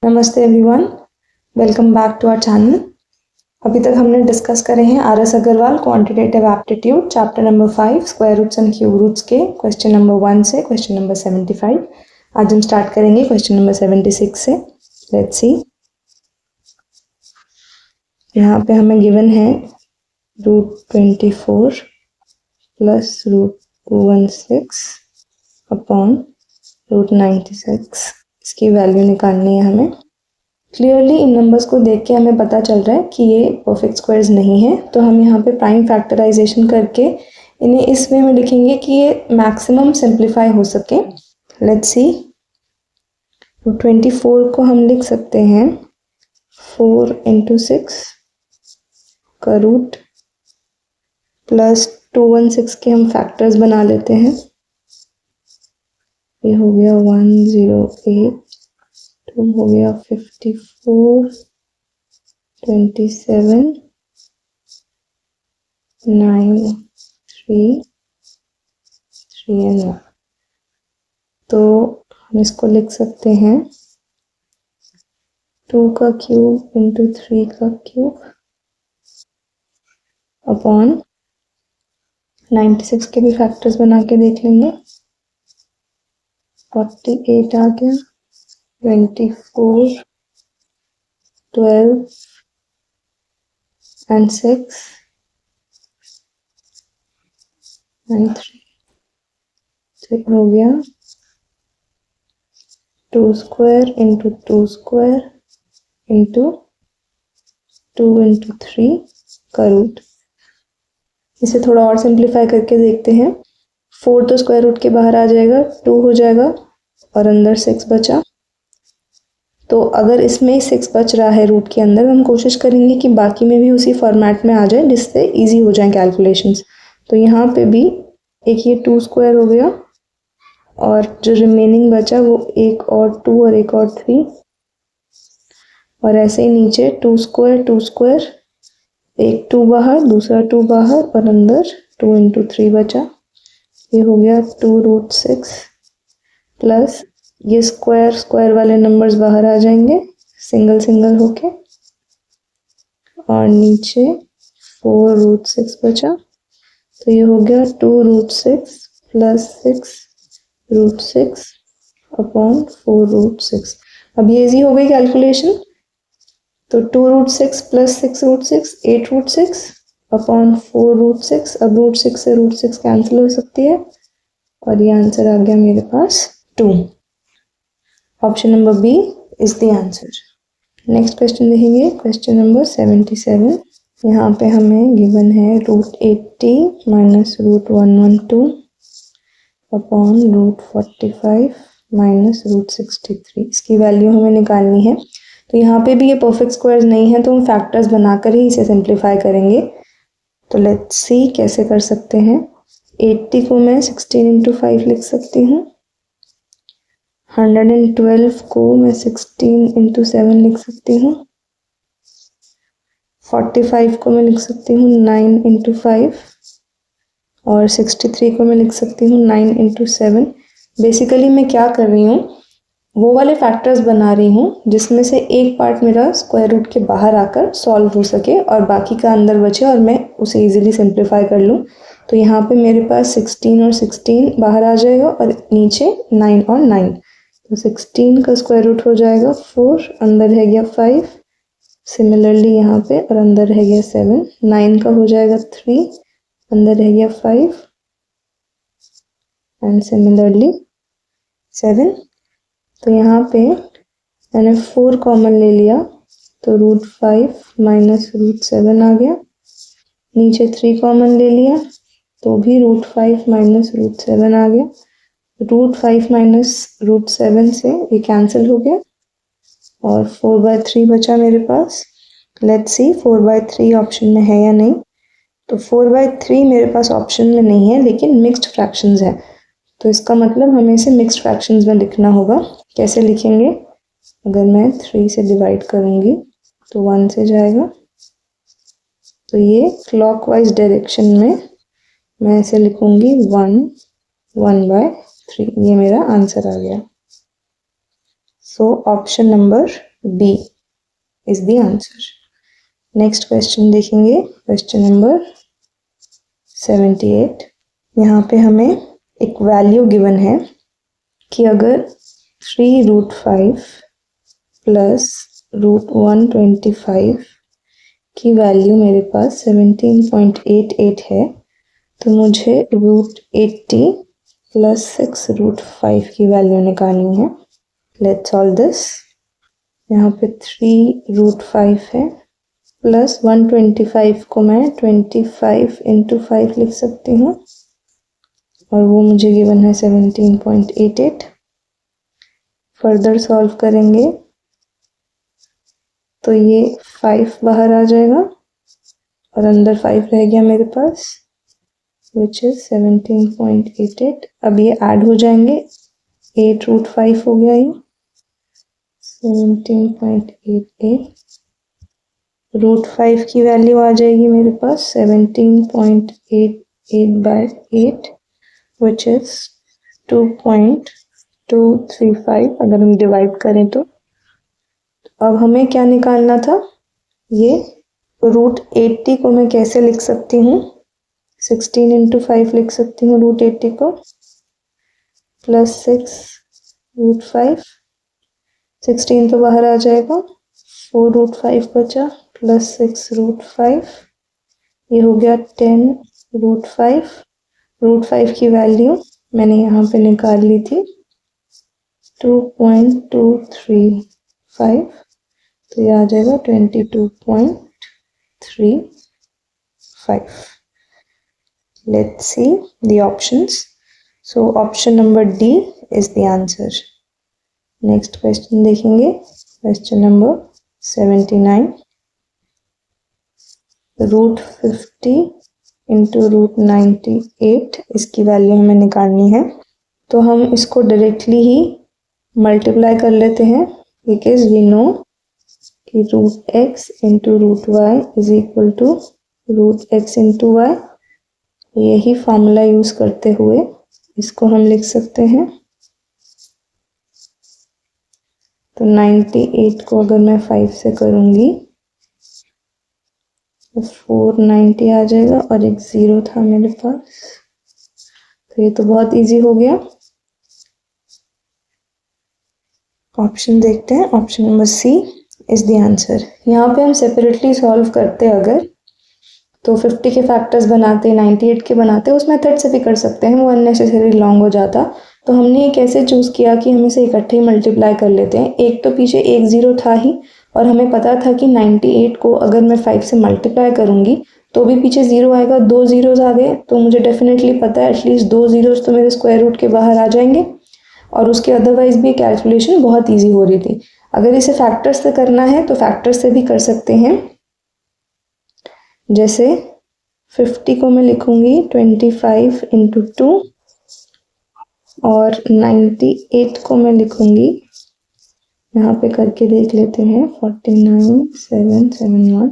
नमस्ते everyone, welcome back to our channel. अभी तक हमने डिस्कस करे हैं R S. Agarwal quantitative aptitude chapter number 5 square roots and cube roots के क्वेश्चन नंबर 1 से क्वेश्चन नंबर 75। आज हम स्टार्ट करेंगे क्वेश्चन नंबर 76 से। लेट्स सी, यहाँ पे हमें गिवन है √24 प्लस √216 अपॉन √96। इसकी वैल्यू निकालनी है हमें। क्लियरली इन नंबर्स को देख के हमें पता चल रहा है कि ये परफेक्ट स्क्वायर्स नहीं है, तो हम यहाँ पे प्राइम फैक्टराइजेशन करके इन्हें इस वे में लिखेंगे कि ये मैक्सिमम सिंप्लीफाई हो सके। लेट्स सी, 24 को हम लिख सकते हैं 4 × 6 का रूट प्लस 216 के हम फैक्टर्स बना लेते हैं। ये हो गया 108, 2 हो गया 54, 27, 9, 3 and 1। तो हम इसको लिख सकते हैं 2 का क्यूब × 3 का क्यूब अपॉन 96 के भी फैक्टर्स बना के देख लेंगे। 48 आ गया, 24, 12 and 6 and 3। तो हो गया 2² × 2² × 2 × 3 का रूट। इसे थोड़ा और सिंप्लीफाई करके देखते हैं। 4 तो स्क्वायर रूट के बाहर आ जाएगा, 2 हो जाएगा और अंदर 6 बचा। तो अगर इसमें 6 बच रहा है रूट के अंदर, हम कोशिश करेंगे कि बाकी में भी उसी फॉर्मेट में आ जाए जिससे इजी हो जाए कैलकुलेशंस। तो यहाँ पे भी एक ये 2² हो गया और जो रिमेनिंग बचा वो एक और 2 और एक और 3, और ऐसे ही नीचे 2², एक 2 बाहर, दूसरा 2 बाहर और अंदर 2 × 3 बचा। ये हो गया 2√6 प्लस ये स्क्वायर वाले नंबर्स बाहर आ जाएंगे सिंगल होके, और नीचे 4√6 बचा। तो ये हो गया 2√6 प्लस 6√6 अपॉन 4√6। अब ये इजी हो गई कैलकुलेशन। तो 2√6 प्लस 6√6 8√6 अपॉन 4√6। अब √6 से √6 कैंसिल हो सकती है और ये आंसर आ गया मेरे पास 2। Option number B is the answer. Next question देखेंगे, क्वेश्चन नंबर 77। यहाँ पे हमें गिवन है √80 माइनस √112 अपॉन √45 माइनस √63। इसकी वैल्यू हमें निकालनी है। तो यहाँ पे भी ये परफेक्ट स्क्वायर्स नहीं है, तो हम फैक्टर्स बनाकर ही इसे सिंप्लीफाई करेंगे। तो लेट्स सी कैसे कर सकते हैं। 80 को मैं 16 × 5 लिख सकती हूँ। 112 को मैं 16 × 7 लिख सकती हूँ। 45 को मैं लिख सकती हूँ 9 × 5 और 63 को मैं लिख सकती हूँ 9 × 7। बेसिकली मैं क्या कर रही हूँ, वो वाले फैक्टर्स बना रही हूँ जिसमें से एक पार्ट मेरा स्क्वायर रूट के बाहर आकर सॉल्व हो सके और बाकी का अंदर बचे और मैं उसे इजीली सिंप्लीफाई कर लूँ। तो यहाँ पे मेरे पास 16 और 16 बाहर आ जाएगा और नीचे 9 और 9। तो 16 का स्क्वायर रूट हो जाएगा 4, अंदर है गया 5, सिमिलरली यहाँ पे, और अंदर है गया 7। 9 का हो जाएगा 3, अंदर है गया 5 एंड सिमिलरली 7। तो यहाँ पे मैंने 4 कॉमन ले लिया, तो √5 माइनस √7 आ गया। नीचे 3 कॉमन ले लिया तो भी √5 माइनस √7 आ गया। √5 माइनस √7 से ये कैंसिल हो गया और 4/3 बचा मेरे पास। लेट्स सी 4/3 ऑप्शन में है या नहीं। तो 4/3 मेरे पास ऑप्शन में नहीं है, लेकिन मिक्स्ड फ्रैक्शंस है, तो इसका मतलब हमें इसे मिक्स्ड फ्रैक्शंस में लिखना होगा। कैसे लिखेंगे, अगर मैं 3 से डिवाइड करूँगी तो 1 से जाएगा, तो ये क्लॉकवाइज डायरेक्शन में मैं इसे लिखूँगी 1/3। ये मेरा आंसर आ गया। So option number B is the answer. Next question देखेंगे, क्वेश्चन नंबर 78। यहाँ पे हमें एक वैल्यू गिवन है कि अगर 3√5 प्लस √125 की वैल्यू मेरे पास 17.88 है, तो मुझे √80 प्लस 6√5 की वैल्यू निकालनी है। Let's solve this. यहाँ पे 3√5 है प्लस 125 को मैं 25 × 5 लिख सकती हूँ और वो मुझे गिवन है 17.88। फर्दर सॉल्व करेंगे तो ये 5 बाहर आ जाएगा और अंदर 5 रह गया मेरे पास, विच इज 17.88। अब ये ऐड हो जाएंगे, 8√5 हो गया ये 17.88। √5 की वैल्यू आ जाएगी मेरे पास 17.88/8 विच इज 2.235 अगर हम डिवाइड करें तो। अब हमें क्या निकालना था, ये √80 को मैं कैसे लिख सकती हूँ, 16 × 5 लिख सकती हूँ √80 को, प्लस 6√5, 16 तो बाहर आ जाएगा, 4√5 बचा प्लस 6√5, ये हो गया 10√5। √5 की वैल्यू मैंने यहाँ पे निकाल ली थी 2.235, तो ये आ जाएगा 22.35। Let's see the options. So option number D is the answer. Next question देखेंगे, क्वेश्चन नंबर 79। √50 × √98 इसकी वैल्यू हमें निकालनी है, तो हम इसको डायरेक्टली ही मल्टीप्लाई कर लेते हैं, बिकॉज वी नो कि √x × √y is equal to √x × y। यही फॉर्मूला यूज करते हुए इसको हम लिख सकते हैं। तो 98 को अगर मैं 5 से करूंगी तो 490 आ जाएगा और एक 0 था मेरे पास, तो ये तो बहुत इजी हो गया। ऑप्शन देखते हैं, option number C is the answer. यहाँ पे हम सेपरेटली सॉल्व करते अगर तो 50 के फैक्टर्स बनाते, 98 के बनाते, उस मेथड से भी कर सकते हैं, वो अननेसेसरी लॉन्ग हो जाता। तो हमने ये कैसे चूज़ किया कि हम इसे इकट्ठे ही मल्टीप्लाई कर लेते हैं। एक तो पीछे एक 0 था ही और हमें पता था कि 98 को अगर मैं 5 से मल्टीप्लाई करूँगी तो भी पीछे 0 आएगा, 2 ज़ीरोज़ आ गए, तो मुझे डेफिनेटली पता है एटलीस्ट 2 ज़ीरोज़ तो मेरे स्क्वायर रूट के बाहर आ जाएंगे और उसके अदरवाइज भी कैलकुलेशन बहुत ईजी हो रही थी। अगर इसे फैक्टर्स से करना है तो फैक्टर्स से भी कर सकते हैं। जैसे 50 को मैं लिखूंगी 25 × 2 और 98 को मैं लिखूंगी, यहाँ पे करके देख लेते हैं, 49771,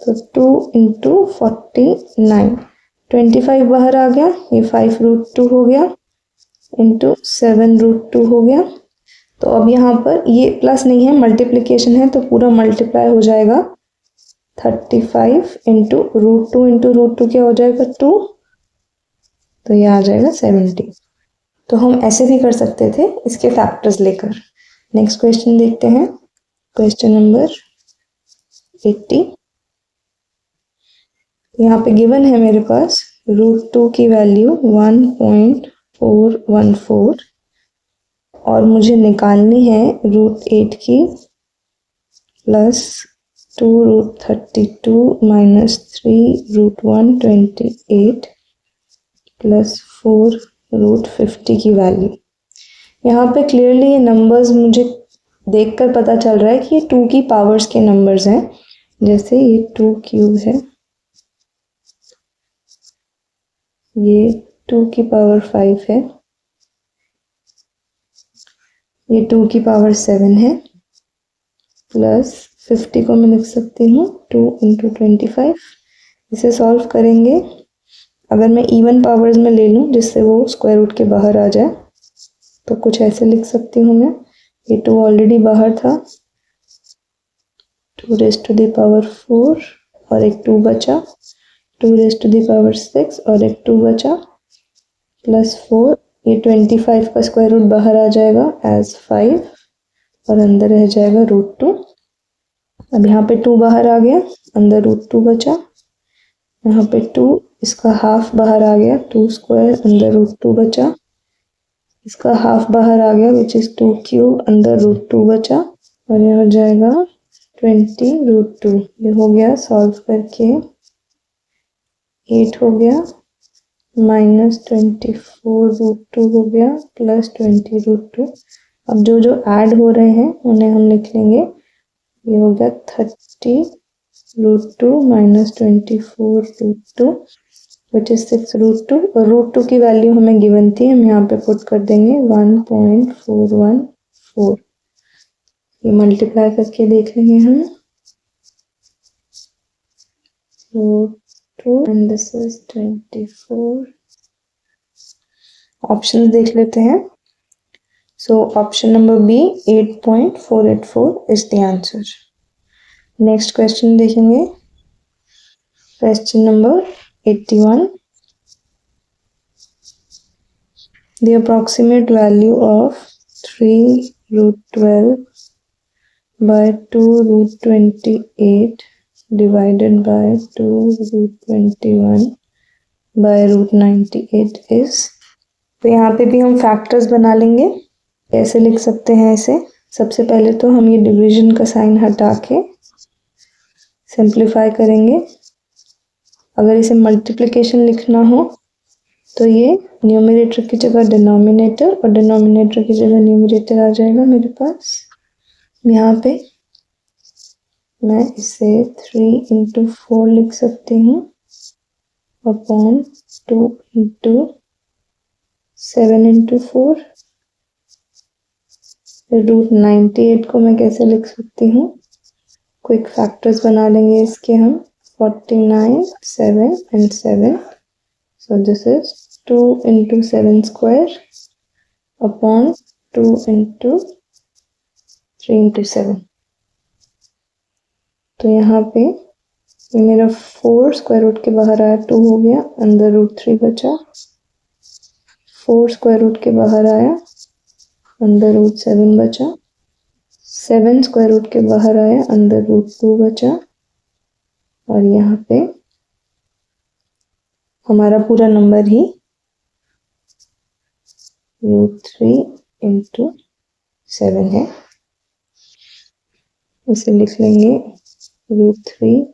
तो 2 × 49, 25 बाहर आ गया, ये 5√2 हो गया इंटू 7√2 हो गया। तो अब यहाँ पर ये प्लस नहीं है, मल्टीप्लिकेशन है, तो पूरा मल्टीप्लाई हो जाएगा 35 × √2 क्या हो जाएगा 2, तो ये आ जाएगा 70। तो हम ऐसे भी कर सकते थे इसके फैक्टर्स लेकर। नेक्स्ट क्वेश्चन देखते हैं, क्वेश्चन नंबर 80। यहाँ पे गिवन है मेरे पास √2 की वैल्यू 1.414 और मुझे निकालनी है √8 की प्लस 2√32 माइनस 3√128 प्लस 4√50 की वैल्यू। यहाँ पे क्लियरली ये नंबर्स मुझे देखकर पता चल रहा है कि ये 2 की पावर्स के नंबर्स हैं। जैसे ये 2³ है, ये 2 की पावर 5 है, ये 2 की पावर 7 है, प्लस 50 को मैं लिख सकती हूँ 2 × 25। इसे सॉल्व करेंगे, अगर मैं इवन पावर्स में ले लूँ जिससे वो स्क्वायर रूट के बाहर आ जाए तो कुछ ऐसे लिख सकती हूँ मैं, ये 2 ऑलरेडी बाहर था, 2 रेज़ टू द पावर 4 और एक 2 बचा, 2 रेज़ टू द पावर 6 और एक 2 बचा, प्लस 4, ये 25 का स्क्वायर रूट बाहर आ जाएगा एज 5 और अंदर रह जाएगा √2। अब यहाँ पे 2 बाहर आ गया, अंदर √2 बचा, यहाँ पे 2, इसका हाफ बाहर आ गया, 2 स्क्वायर, अंदर √2 बचा, इसका हाफ बाहर आ गया विच इज 2 क्यूब, अंदर √2 बचा और ये हो जाएगा 20 √2। ये हो गया सॉल्व करके 8 हो गया, -24 √2 हो गया, प्लस 20 √2। अब जो जो ऐड हो रहे हैं उन्हें हम लिख लेंगे। ये हो गया 30 √2 - 24 √2 विच इज 6 √2 और √2 की वैल्यू हमें गिवन थी, हम यहाँ पे पुट कर देंगे 1.414। ये मल्टीप्लाई करके देख लेंगे हम, √2 and this is 24। ऑप्शन देख लेते हैं। So option number B 8.484 is the answer. Next question देखेंगे, question number 81। The approximate value of 3√12 by 2√28 divided by 2√21 by √98 is। तो यहाँ पे भी हम फैक्टर्स बना लेंगे। कैसे लिख सकते हैं इसे? सबसे पहले तो हम ये डिवीजन का साइन हटा के सिंप्लीफाई करेंगे। अगर इसे मल्टीप्लिकेशन लिखना हो तो ये न्यूमरेटर की जगह डिनोमिनेटर और डिनोमिनेटर की जगह न्यूमरेटर आ जाएगा मेरे पास। यहाँ पे मैं इसे 3 × 4 लिख सकती हूँ अपॉन 2 × 7 × 4। √98 को मैं कैसे लिख सकती हूँ? क्विक फैक्टर्स बना लेंगे इसके हम, 49, 7 and 7। So this is 2 × 7 square upon 2 × 3 × 7। तो यहाँ पे ये मेरा 4 स्क्वायर रूट के बाहर आया, 2 हो गया, अंदर √3 बचा, 4 स्क्वायर रूट के बाहर आया, अंदर √7 बचा, 7 स्क्वायर रूट के बाहर आया, अंदर √2 बचा और यहाँ पे हमारा पूरा नंबर ही √3 × 7 है। इसे लिख लेंगे √3,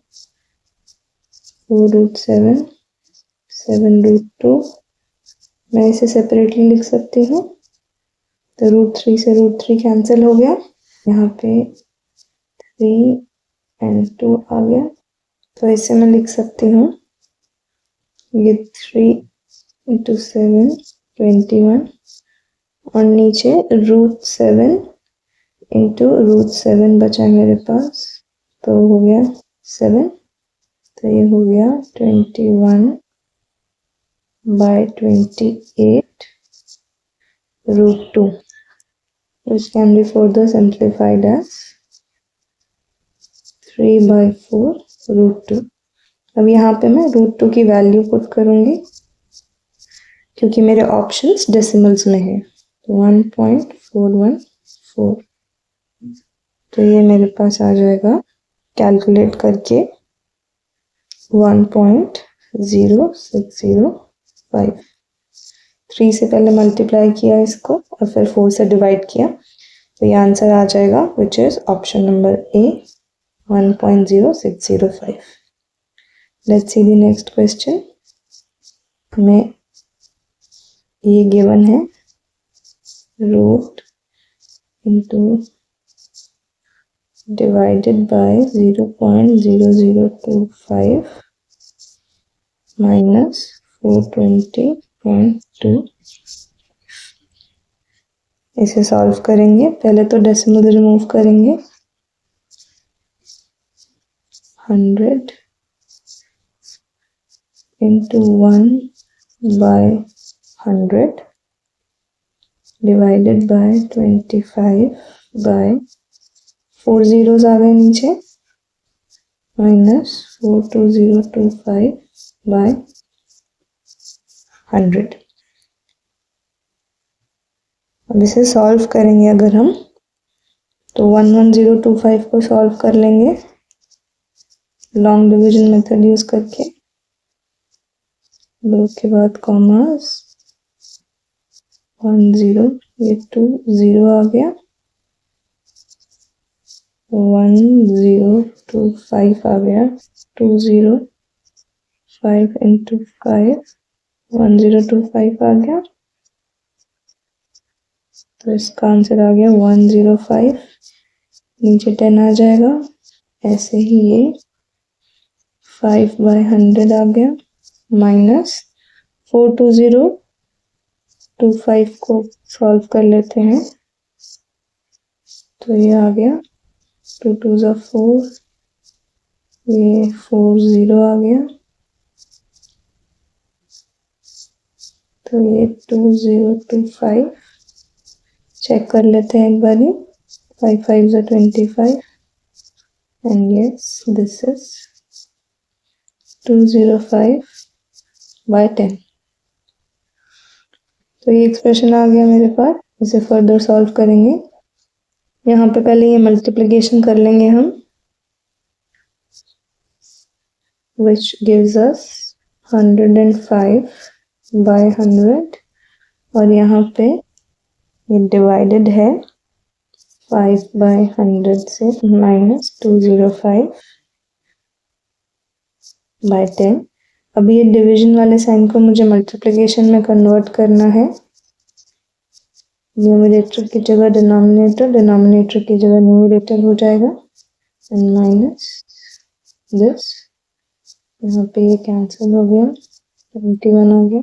4 √7, 7 √2। मैं इसे सेपरेटली लिख सकती हूँ, तो √3 से √3 कैंसिल हो गया, यहाँ पे 3 and 2 आ गया। तो इसे मैं लिख सकती हूँ, ये 3 × 7 21 और नीचे √7 × √7 बचा मेरे पास, तो हो गया 7। तो ये हो गया 21 by 28 √2 which can be further simplified as 3/4 √2। अब यहाँ पे मैं √2 की वैल्यू पुट करूँगी क्योंकि मेरे ऑप्शंस डेसिमल्स में है, तो 1.414। तो ये मेरे पास आ जाएगा कैलकुलेट करके 1.0605। 3 से पहले मल्टीप्लाई किया इसको और फिर 4 से डिवाइड किया, तो ये आंसर आ जाएगा which is option number A 1.0605। Let's see the next question. हमें ये गिवन है root into divided by 0.0025 minus 420.2। इसे सॉल्व करेंगे। पहले तो डेसिमल रिमूव करेंगे, 100 into 1/100 divided by 25 by 4 zeros आ गए नीचे, माइनस 42025 बाय 100। अब इसे सॉल्व करेंगे अगर हम, तो 11025 को सॉल्व कर लेंगे लॉन्ग डिवीजन मेथड यूज करके। दो के बाद कॉमर्स 10, ये 20 आ गया, 1025 आ गया, 205 इंटू 5 1025 आ गया, तो इसका आंसर आ गया 105। नीचे 10 आ जाएगा, ऐसे ही ये 5/100 आ गया, माइनस 42025 को सॉल्व कर लेते हैं, तो ये आ गया 2 2 ज़ा 4, ये 40 आ गया, तो ये 2025 चेक कर लेते हैं एक बारी, 5 5 ज़ा 25 एंड यस दिस इज 205/10। तो ये एक्सप्रेशन आ गया मेरे पास। इसे फर्दर सॉल्व करेंगे। यहाँ पे पहले ये मल्टीप्लिकेशन कर लेंगे हम, which gives us 105/100, और यहाँ पे ये डिवाइडेड है 5/100 से, माइनस 205/10। अब ये डिवीजन वाले साइन को मुझे मल्टीप्लिकेशन में कन्वर्ट करना है। न्यूमरेटर की जगह डिनोमिनेटर, डिनोमिनेटर की जगह न्यूमरेटर हो जाएगा, एंड माइनस दिस, यहाँ पे ये कैंसिल हो गया, 21 आ गया,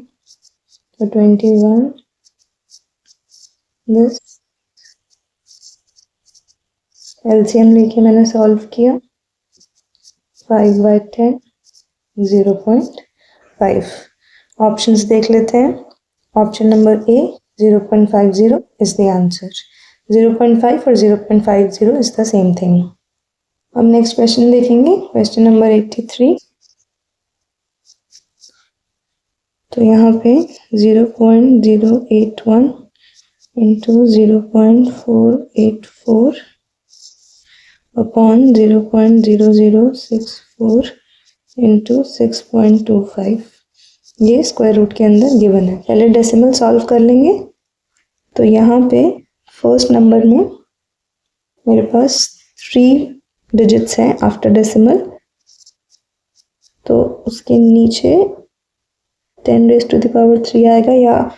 तो 21 दिस, एलसीएम लेके मैंने सॉल्व किया, 5/10 0.5। ऑप्शंस देख लेते हैं। Option number A 0.50 is the answer. 0.5 और 0.50 इज द सेम थिंग। अब नेक्स्ट क्वेश्चन देखेंगे, क्वेश्चन नंबर 83। तो यहाँ पे 0.081 इंटू 0.484 अपॉन 0.0064 इंटू 6.25, ये स्क्वायर रूट के अंदर गिवन है। पहले डेसिमल सॉल्व कर लेंगे। तो यहाँ पे फर्स्ट नंबर में मेरे पास 3 डिजिट्स हैं आफ्टर डेसिमल, तो उसके नीचे 10⁻³ आएगा, या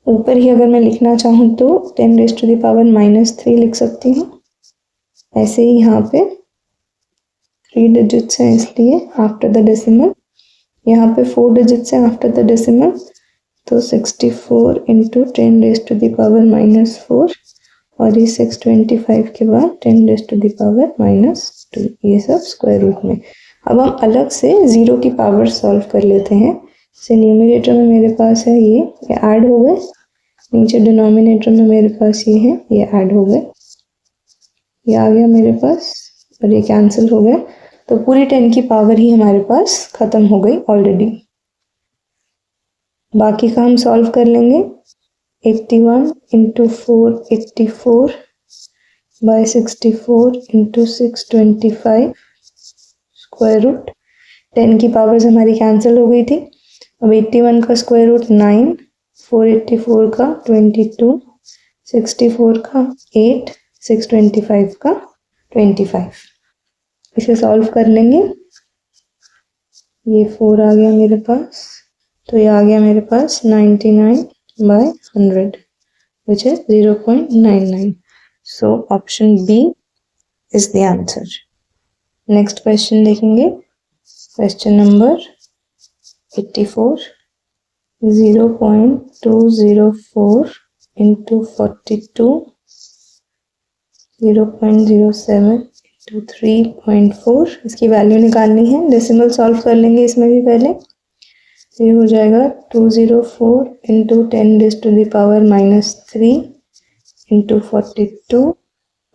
ऊपर ही अगर मैं लिखना चाहूँ तो 10⁻³ लिख सकती हूँ। ऐसे ही यहाँ पे 3 डिजिट्स हैं इसलिए आफ्टर द डेसिमल, यहाँ पे 4 डिजिट्स हैं आफ्टर द डेसिमल, तो 64 इंटू 10⁻⁻4, और ये 625 के बाद 10⁻⁻2, ये सब स्क्वायर रूट में। अब हम अलग से 0 की पावर सॉल्व कर लेते हैं। जैसे न्यूमरेटर में मेरे पास है ये ऐड हो गए, नीचे डिनोमिनेटर में मेरे पास ये है, ये ऐड हो गए, ये आ गया मेरे पास, और ये कैंसिल हो गया, तो पूरी 10 की पावर ही हमारे पास खत्म हो गई ऑलरेडी। बाकी का हम सॉल्व कर लेंगे। 81 into 484 by 64 into 625 square root, 10 की पावर्स हमारी कैंसिल हो गई थी। अब 81 का स्क्वायर रूट 9, 484 का 22, 64 का 8, 625 का 25। इसे सॉल्व कर लेंगे। ये 4 आ गया मेरे पास, तो ये आ गया मेरे पास 99/100 which is 0.99. So option B is the answer. Next question देखेंगे, क्वेश्चन नंबर 84। 0.204 इंटू 42, 0.07 इंटू 3.4, इसकी वैल्यू निकालनी है। डेसिमल सॉल्व कर लेंगे इसमें भी पहले। ये हो जाएगा 204 into 10⁻³ into 42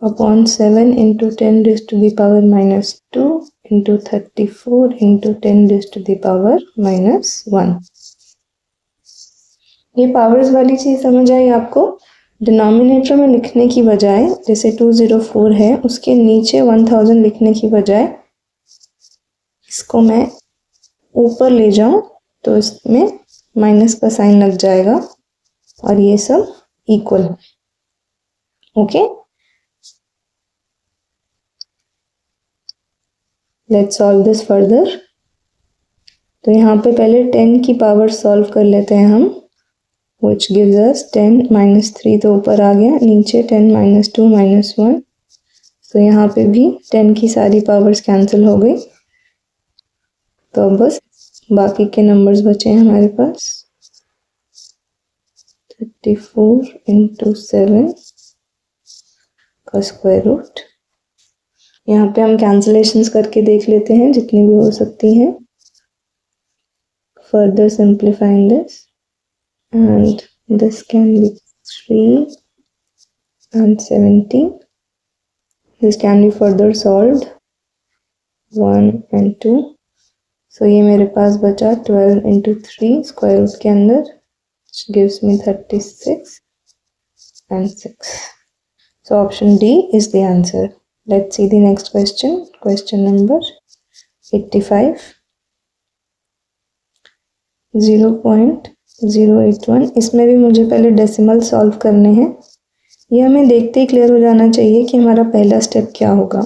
upon 7 into 10 raise to the power -2 into 34 into 10 raise to the power -1। ये पावर्स वाली चीज़ समझ आई आपको? डिनोमिनेटर में लिखने की बजाय, जैसे 204 है, उसके नीचे 1000 लिखने की बजाय इसको मैं ऊपर ले जाऊं तो इसमें माइनस का साइन लग जाएगा और ये सब इक्वल है। Okay, let's solve this further. तो यहाँ पे पहले 10 की पावर सॉल्व कर लेते हैं हम, which gives us 10 - 3 तो ऊपर आ गया, नीचे 10 - 2 - 1, तो यहाँ पे भी 10 की सारी पावर्स कैंसिल हो गई। तो अब बस बाकी के नंबर्स बचे हैं हमारे पास, 34 इंटू 7 का स्क्वायर रूट। यहाँ पे हम कैंसिलेशंस करके देख लेते हैं जितनी भी हो सकती हैं। Further simplifying this and this can be 3 and 17. This can be further solved 1 and 2. So ये मेरे पास बचा 12 इंटू 3 स्क्वायर रूट के अंदर, which gives me 36 and 6. So option D is the answer. Let's see the next question. Question number 85. 0.081, इसमें भी मुझे पहले decimal solve करने हैं। ये हमें देखते ही क्लियर हो जाना चाहिए कि हमारा पहला स्टेप क्या होगा,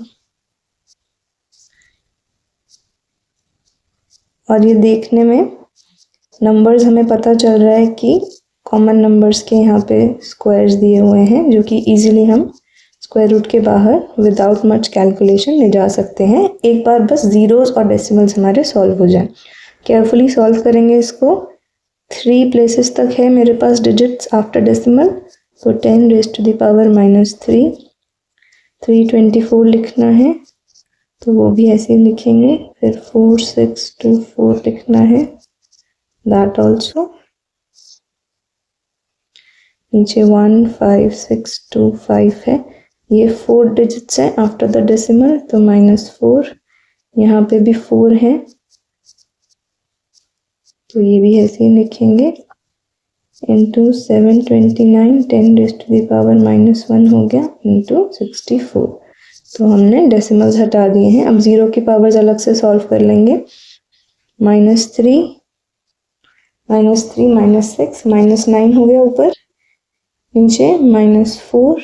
और ये देखने में नंबर्स हमें पता चल रहा है कि कॉमन नंबर्स के यहाँ पे स्क्वायर्स दिए हुए हैं, जो कि इजीली हम स्क्वायर रूट के बाहर विदाउट मच कैलकुलेशन ले जा सकते हैं। एक बार बस जीरोस और डेसिमल्स हमारे सॉल्व हो जाएं। केयरफुली सॉल्व करेंगे इसको। 3 प्लेसेस तक है मेरे पास डिजिट्स आफ्टर डेसिमल, तो 10 रेज़ टू द पावर -3, 324 लिखना है तो वो भी ऐसे ही लिखेंगे। फिर 4624 लिखना है, दैट ऑल्सो। नीचे 15625 है, ये 4 डिजिट्स हैं आफ्टर द डेसिमल, तो -4। यहाँ पे भी 4 है तो ये भी ऐसे ही लिखेंगे, into 729, 10 raise to the power -1 हो गया, इंटू 64। तो हमने डेसिमल्स हटा दिए हैं। अब जीरो की पावर्स अलग से सॉल्व कर लेंगे। -3 -3 -6 -9 हो गया ऊपर, नीचे -4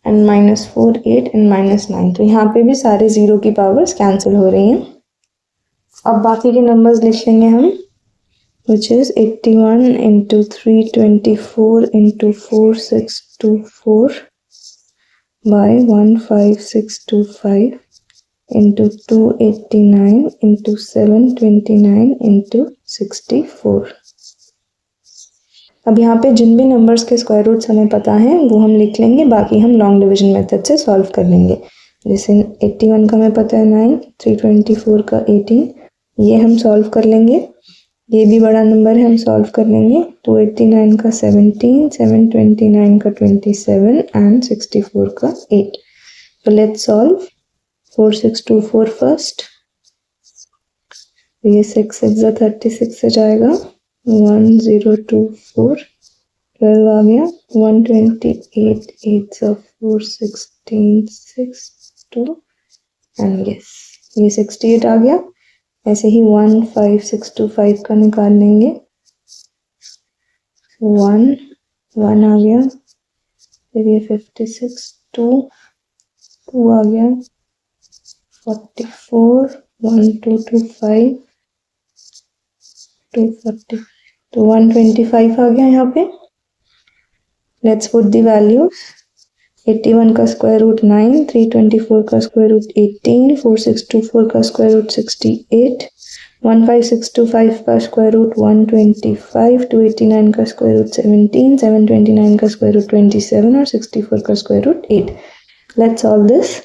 एंड -4 8 एंड -9, तो यहाँ पे भी सारे जीरो की पावर्स कैंसिल हो रही हैं। अब बाकी के नंबर्स लिख लेंगे हम, which is 81 into 324 into 4624 by 15625 into 289 into 729 into 64। अब यहाँ पे जिन भी नंबर्स के स्क्वायर रूट्स हमें पता हैं वो हम लिख लेंगे, बाकी हम लॉन्ग डिवीजन मेथड से सॉल्व कर लेंगे। जैसे 81 का हमें पता है 9, 324 का 18, ये हम सॉल्व कर लेंगे। ये भी बड़ा नंबर है, हम सॉल्व कर लेंगे। 289 का 17, 729 का 27 एंड 64 का 8। तो लेट्स सॉल्व 4624 फर्स्ट। ये 6 6 36 से जाएगा, 1024, 12 आ गया, 128 8 4 16 6 2 एंड यस ये 68 आ गया। ऐसे ही 15625 का निकाल लेंगे, 1 1 आ गया, फिर ये 56 2 2 आ गया, 44 1225 240, तो 125 आ गया यहाँ पे। Let's put the values. 81 का स्क्वायर रूट 9, 324 का स्क्वायर रूट 18, 4624 का स्क्वायर रूट 68, 15625 का स्क्वायर रूट 125, 289 का स्क्वायर रूट 17, 729 का स्क्वायर रूट 27 और 64 का square root 8। Let's solve this.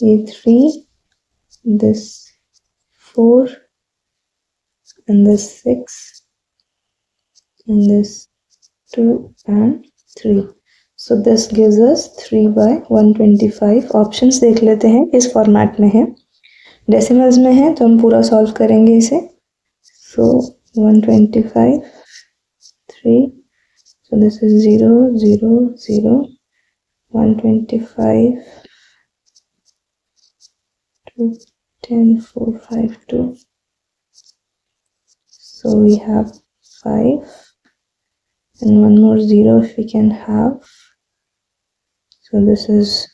ये 3, this 4 and this 6 and this 2 and 3. So this gives us 3/125। Options देख लेते हैं किस फॉर्मेट में है। डेसिमल्स में है तो हम पूरा सॉल्व करेंगे इसे। सो 125 3, so this is 0 0 0 125 2 10 4 5 2, so we have 5 and one more 0 if we can have, so this is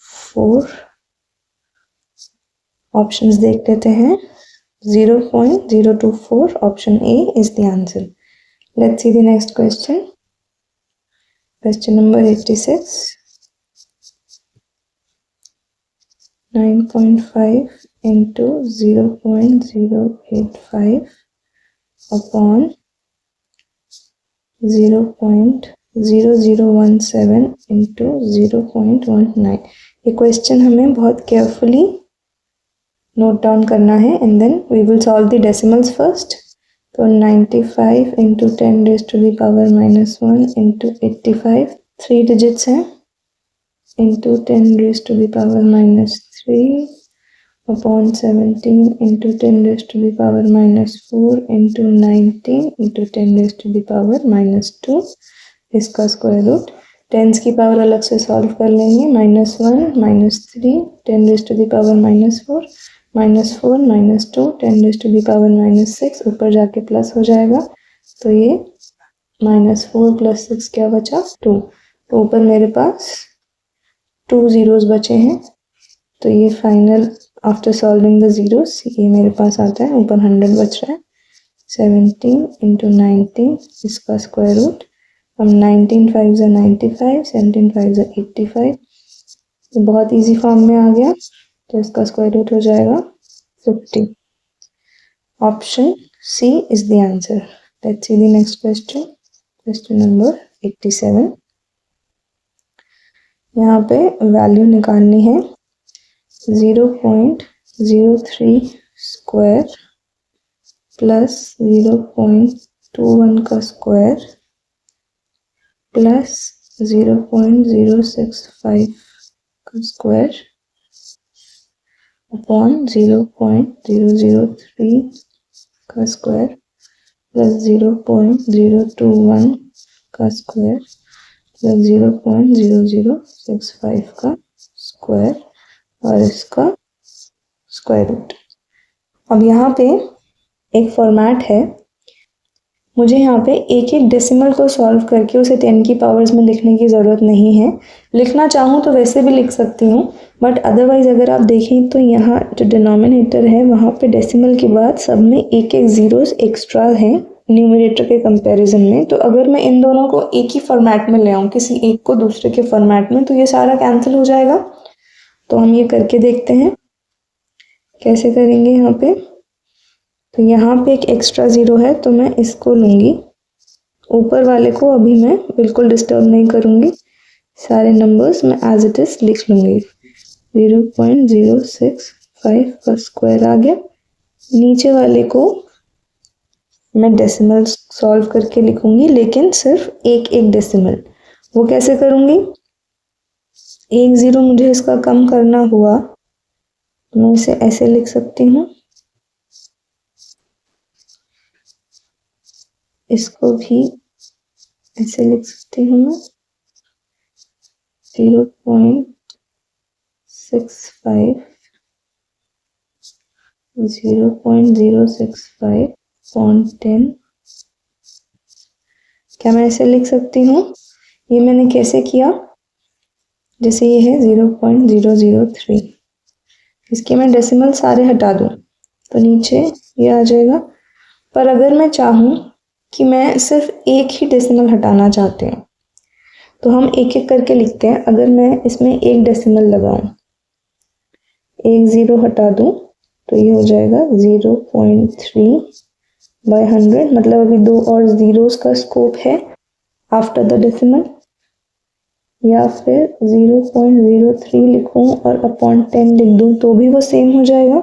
4। Options देख लेते हैं। 0.024 option A is the answer। Let's see the next question. Question number 86। 9.5 into 0.085 upon 0.0017 into 0.19। ये question हमें बहुत carefully note down करना है and then we will solve the decimals first. तो 95 into 10 raised to the power -1 into 85, 3 digits हैं, into 10 raised to the power -3 upon 17 into 10 raised to the power -4 into 19 into 10 raised to the power -2, इसका square root. Tense की power अलग से solve कर लेंगे। -1 -3 10 raised to the power -4 -4 -2 10 raised to the power -6, ऊपर जाके plus हो जाएगा। तो ये -4 + 6 क्या बचा 2। तो ऊपर मेरे पास 2 zeros बचे हैं। तो ये final after solving the zeros ये मेरे पास आता है। ऊपर 100 बच रहा है। 17 into 19 इसका स्क्वायर रूट। अब 19 5 × 95, 17 5 × 85, तो बहुत इजी फॉर्म में आ गया। तो इसका स्क्वायर रूट हो जाएगा 50। Option C is the answer. Let's see the next question. Question number 87। यहाँ पे वैल्यू निकालनी है। 0.03 स्क्वायर प्लस 0.21 का स्क्वायर प्लस 0.065 का स्क्वायर अपॉन 0.003 का स्क्वायर प्लस 0.021 का स्क्वायर प्लस 0.0065 का स्क्वायर और इसका स्क्वायर रूट। अब यहाँ पे एक फॉर्मेट है। मुझे यहाँ पे एक एक डेसिमल को सॉल्व करके उसे 10 की पावर्स में लिखने की ज़रूरत नहीं है। लिखना चाहूँ तो वैसे भी लिख सकती हूँ, बट अदरवाइज़ अगर आप देखें तो यहाँ जो डिनोमिनेटर है वहाँ पे डेसिमल के बाद सब में एक एक ज़ीरोस एक्स्ट्रा हैं न्यूमरेटर के कंपैरिजन में। तो अगर मैं इन दोनों को एक ही फॉर्मेट में ले आऊँ, किसी एक को दूसरे के फॉर्मेट में, तो ये सारा कैंसिल हो जाएगा। तो हम ये करके देखते हैं कैसे करेंगे यहाँ पे। तो यहाँ पे एक एक्स्ट्रा ज़ीरो है तो मैं इसको लूँगी। ऊपर वाले को अभी मैं बिल्कुल डिस्टर्ब नहीं करूँगी। सारे नंबर्स मैं एज इट इज़ लिख लूँगी। 0.065 का स्क्वायर आ गया। नीचे वाले को मैं डेसिमल सॉल्व करके लिखूँगी, लेकिन सिर्फ एक एक डेसिमल। वो कैसे करूँगी? 1 0 मुझे इसका कम करना हुआ, मैं इसे ऐसे लिख सकती हूँ। इसको भी ऐसे लिख सकती हूँ मैं। 0.65 0.065 पॉइंट 10। क्या मैं ऐसे लिख सकती हूँ? ये मैंने कैसे किया? जैसे ये है 0.003, इसके मैं डेसिमल सारे हटा दूँ तो नीचे ये आ जाएगा। पर अगर मैं चाहूँ कि मैं सिर्फ एक ही डेसिमल हटाना चाहते हैं तो हम एक एक करके लिखते हैं। अगर मैं इसमें एक डेसिमल लगाऊं, एक ज़ीरो हटा दूं, तो ये हो जाएगा 0.3/100। मतलब अभी 2 और ज़ीरोस का स्कोप है आफ्टर द डेसिमल। या फिर 0.03 लिखूं और अपॉन 10 लिख दूं तो भी वो सेम हो जाएगा।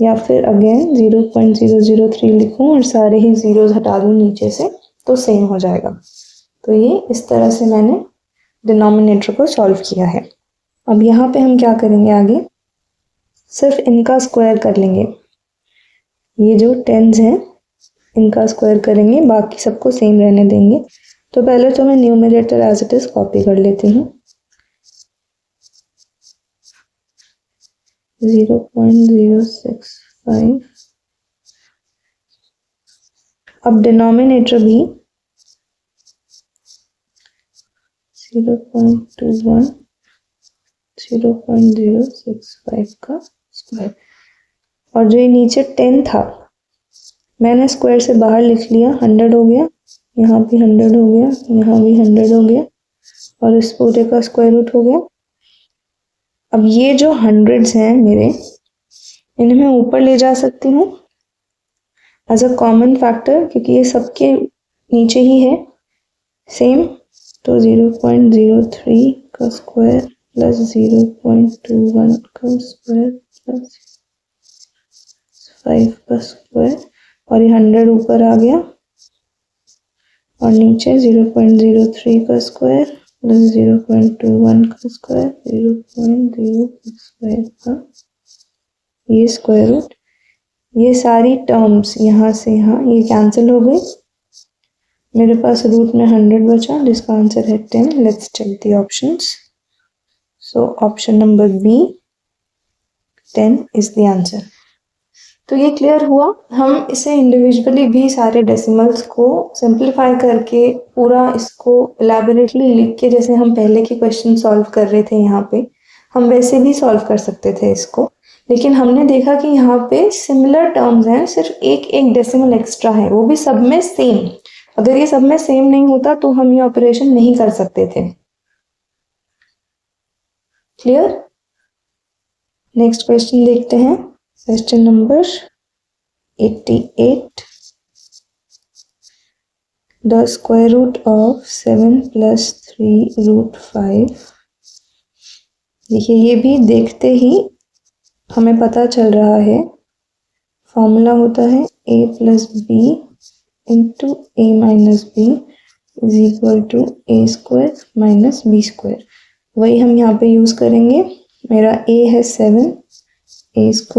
या फिर अगेन 0.003 लिखूं और सारे ही ज़ीरोस हटा दूं नीचे से तो सेम हो जाएगा। तो ये इस तरह से मैंने डिनोमिनेटर को सॉल्व किया है। अब यहाँ पे हम क्या करेंगे, आगे सिर्फ इनका स्क्वायर कर लेंगे। ये जो टेंस हैं इनका स्क्वायर करेंगे, बाकी सबको सेम रहने देंगे। तो पहले तो मैं numerator as it is copy कर लेती हूँ। 0.065। अब डिनोमिनेटर भी 0.21 0.065 का स्क्वायर। और जो ये नीचे 10 था मैंने स्क्वायर से बाहर लिख लिया, 100 हो गया, यहाँ भी 100 हो गया, यहाँ भी 100 हो गया, और इस पूरे का स्क्वायर रूट हो गया। अब ये जो हंड्रेड्स हैं मेरे, इन्हें मैं ऊपर ले जा सकती हूँ एज अ कॉमन फैक्टर, क्योंकि ये सबके नीचे ही है सेम। तो 0.03 का स्क्वायर प्लस 0.21 का स्क्वायर प्लस 5 का स्क्वायर, और ये 100 ऊपर आ गया, और नीचे 0.03 का स्क्वायर प्लस 0.21 का स्क्वायर 0.065 का ये स्क्वायर रूट। ये सारी टर्म्स यहाँ से यहाँ ये कैंसिल हो गई। मेरे पास रूट में 100 बचा, जिसका आंसर है 10। Let's check the options. So option number B 10 is the answer. तो ये क्लियर हुआ। हम इसे इंडिविजुअली भी सारे डेसिमल्स को सिंप्लीफाई करके पूरा इसको एलैबोरेटली लिख के, जैसे हम पहले के क्वेश्चन सॉल्व कर रहे थे यहाँ पे, हम वैसे भी सॉल्व कर सकते थे इसको। लेकिन हमने देखा कि यहाँ पे सिमिलर टर्म्स हैं, सिर्फ एक एक डेसिमल एक्स्ट्रा है, वो भी सब में सेम। अगर ये सब में सेम नहीं होता तो हम ये ऑपरेशन नहीं कर सकते थे। क्लियर? नेक्स्ट क्वेश्चन देखते हैं। Question number 88। The square root of 7 + 3√5। देखिए ये भी देखते ही हमें पता चल रहा है, फॉर्मूला होता है a + b × a - b = a² - b²। वही हम यहाँ पे यूज करेंगे। मेरा a है 7, a² -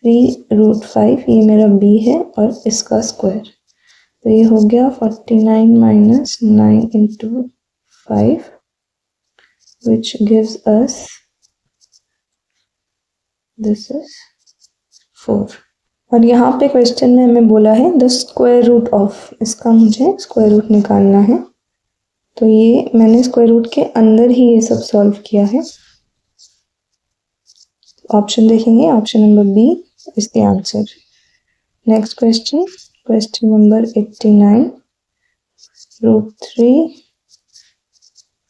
3√5, ये मेरा b है, और इसका स्क्वायर। तो ये हो गया 49 - 9 × 5 which gives us this is 4। और यहाँ पे क्वेश्चन में हमें बोला है द स्क्वायर रूट ऑफ, इसका मुझे स्क्वायर रूट निकालना है। तो ये मैंने स्क्वायर रूट के अंदर ही ये सब सॉल्व किया है। ऑप्शन देखेंगे, option number B is the answer. Next question, question number 89। √3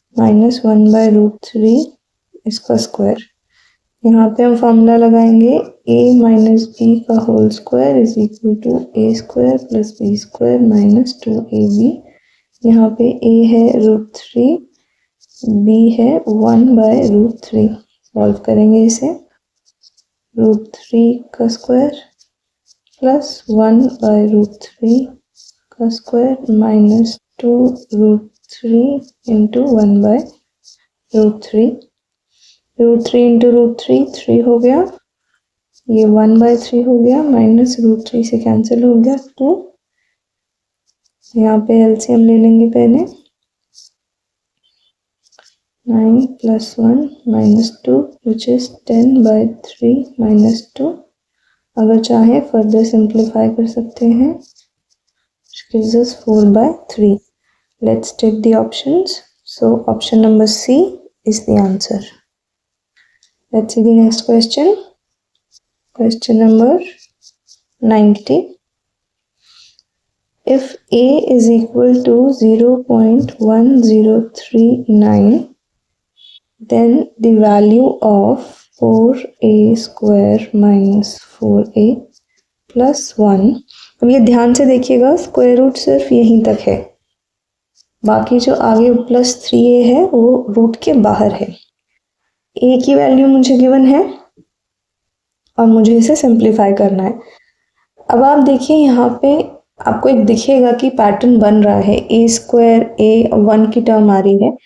- 1/√3 इसका स्क्वायर। यहाँ पे हम फॉर्मूला लगाएंगे a - b का whole square = a² + b² - 2ab। यहाँ पे a है √3, b है 1/√3। सॉल्व करेंगे इसे। √3 का स्क्वायर प्लस 1/√3 का स्क्वायर माइनस 2√3 × 1/√3। √3 × √3 3 हो गया, ये 1/3 हो गया, माइनस √3 से कैंसिल हो गया 2। यहाँ पे एलसीएम ले लेंगे पहले। 9 + 1 - 2 which is 10/3 - 2। अगर चाहे फर्दर सिंप्लीफाई कर सकते हैं, which gives us 4/3। Let's take the options. So option number C is the answer. Let's see the next question. Question number 90. If a is equal to 0.1039, then the value of 4a² - 4a + 1। अब ये ध्यान से देखिएगा, square root सिर्फ यहीं तक है, बाकी जो आगे +3a है वो रूट के बाहर है। a की वैल्यू मुझे गिवन है और मुझे इसे सिंप्लीफाई करना है। अब आप देखिए यहाँ पे आपको एक दिखेगा कि पैटर्न बन रहा है, a² a 1 की टर्म आ रही है,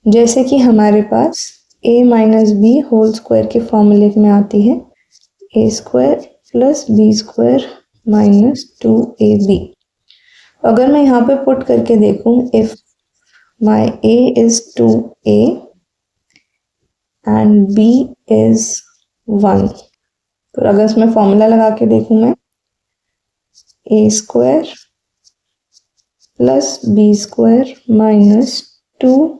जैसे कि हमारे पास a minus B whole square के फॉर्मूले में आती है a square plus B square minus 2ab। अगर मैं यहाँ पे पुट करके देखूं, if my a is 2a and b is 1, तो अगर इसमें फॉर्मूला लगा के देखूं मैं, a square plus B square minus 2ab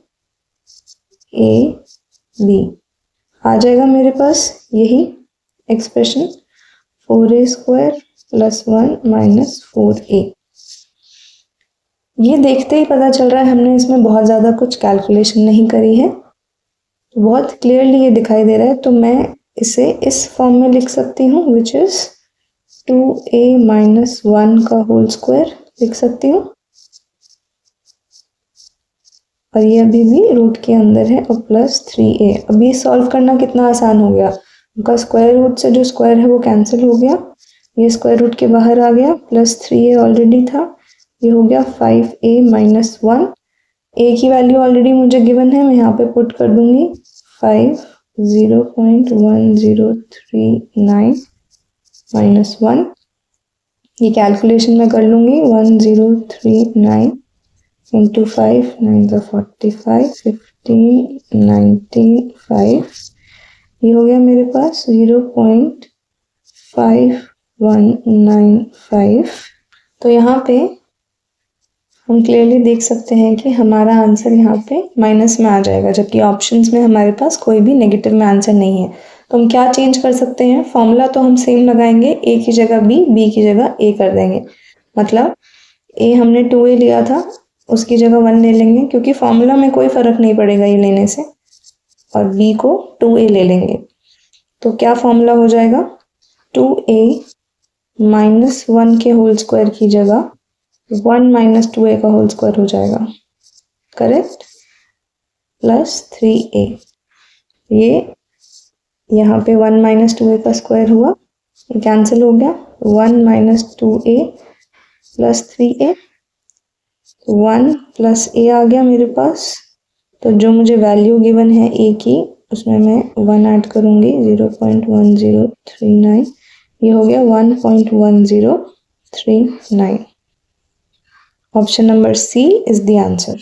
आ जाएगा मेरे पास यही expression 4a square plus 1 minus 4a। ये देखते ही पता चल रहा है हमने इसमें बहुत ज़्यादा कुछ कैलकुलेशन नहीं करी है, बहुत क्लियरली ये दिखाई दे रहा है। तो मैं इसे इस फॉर्म में लिख सकती हूँ, विच इज़ 2a माइनस 1 का होल स्क्वायर लिख सकती हूँ, और ये अभी भी रूट के अंदर है, और प्लस 3a। अब ये सॉल्व करना कितना आसान हो गया, उनका स्क्वायर रूट से जो स्क्वायर है वो कैंसिल हो गया, ये स्क्वायर रूट के बाहर आ गया, प्लस 3a ऑलरेडी था, ये हो गया 5a माइनस 1। a की वैल्यू ऑलरेडी मुझे गिवन है, मैं यहाँ पे पुट कर दूंगी 5 0.1039 माइनस 1। ये कैलकुलेशन में कर लूंगी, 1039 इंटू 5 9 45 15 19 5, ये हो गया मेरे पास 0.5195। तो यहाँ पे हम क्लियरली देख सकते हैं कि हमारा आंसर यहाँ पे माइनस में आ जाएगा, जबकि ऑप्शंस में हमारे पास कोई भी नेगेटिव में आंसर नहीं है। तो हम क्या चेंज कर सकते हैं, फॉर्मूला तो हम सेम लगाएंगे, a की जगह b, b की जगह a कर देंगे। मतलब a हमने 2a लिया था, उसकी जगह 1 ले लेंगे, क्योंकि फॉर्मूला में कोई फर्क नहीं पड़ेगा ये लेने से, और b को 2a ले लेंगे। तो क्या फॉर्मूला हो जाएगा, 2a माइनस 1 के होल स्क्वायर की जगह 1 माइनस 2a का होल स्क्वायर हो जाएगा, करेक्ट, प्लस 3a। ये यहाँ पे 1 माइनस 2a का स्क्वायर हुआ, कैंसिल हो गया, 1 minus 2a plus 3a, 1 plus a आ गया मेरे पास। तो जो मुझे वैल्यू गिवन है a की, उसमें मैं 1 ऐड करूँगी, 0.1039, ये हो गया 1.1039। Option number C is the answer.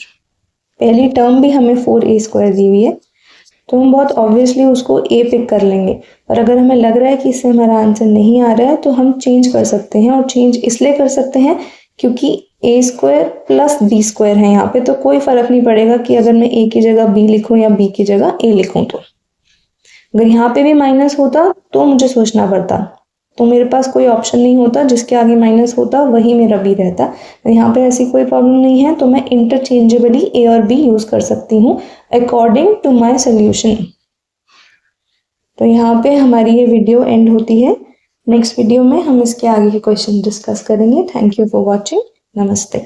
पहली टर्म भी हमें 4a स्क्वायर दी हुई है, तो हम बहुत ऑब्वियसली उसको a पिक कर लेंगे। पर अगर हमें लग रहा है कि इससे हमारा आंसर नहीं आ रहा है, तो हम चेंज कर सकते हैं, और चेंज इसलिए कर सकते हैं क्योंकि a square plus b square है यहाँ पे, तो कोई फर्क नहीं पड़ेगा कि अगर मैं a की जगह b लिखूं या b की जगह a लिखूं। तो अगर यहाँ पे भी माइनस होता तो मुझे सोचना पड़ता, तो मेरे पास कोई ऑप्शन नहीं होता, जिसके आगे माइनस होता वही मेरा b रहता। यहाँ पे ऐसी कोई प्रॉब्लम नहीं है, तो मैं इंटरचेंजेबली a और b यूज कर सकती हूँ अकॉर्डिंग टू माई सोल्यूशन। तो यहाँ पे हमारी ये वीडियो एंड होती है। नेक्स्ट वीडियो में हम इसके आगे के क्वेश्चन डिस्कस करेंगे। Thank you for watching. नमस्ते।